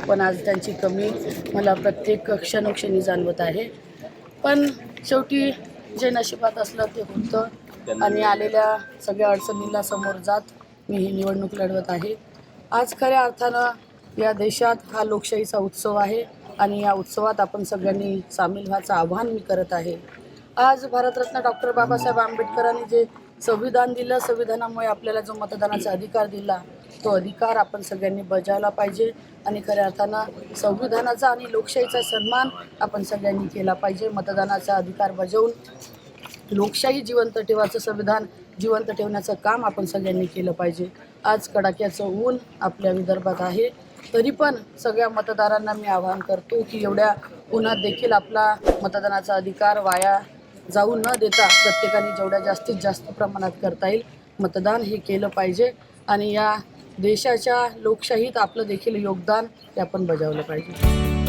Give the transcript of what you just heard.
पण आज त्यांची कमी मला प्रत्येक क्षणोक्षणी जाणवत आहे. पण शेवटी जे नशिबात असलं ते होतं आणि आलेल्या सगळ्या अडचणींना समोर जात मी ही निवडणूक लढवत आहे. आज खऱ्या अर्थानं या देशात हा लोकशाहीचा उत्सव आहे आणि या उत्सवात आपण सगळ्यांनी सामील व्हायचं आवाहन मी करत आहे. आज भारतरत्न डॉक्टर बाबासाहेब आंबेडकरांनी जे संविधान दिलं, संविधानामुळे आपल्याला जो मतदानाचा अधिकार दिला, तो अधिकार आपण सगळ्यांनी बजावला पाहिजे आणि खऱ्या अर्थानं संविधानाचा आणि लोकशाहीचा सन्मान आपण सगळ्यांनी केला पाहिजे. मतदानाचा अधिकार बजावून लोकशाही जिवंत ठेवायचं, संविधान जिवंत ठेवण्याचं काम आपण सगळ्यांनी केलं पाहिजे. आज कडाक्याचं ऊन आपल्या विदर्भात आहे, तरी पण सगळ्या मतदारांना मी आवाहन करतो की एवढ्या उन्हात देखील आपला मतदानाचा अधिकार वाया जाऊ न देता प्रत्येकाने जेवढ्या जास्तीत जास्त प्रमाणात करता येईल मतदान हे केलं पाहिजे आणि या देशाच्या लोकशाहीत आपलं देखील योगदान ते आपण बजावलं पाहिजे.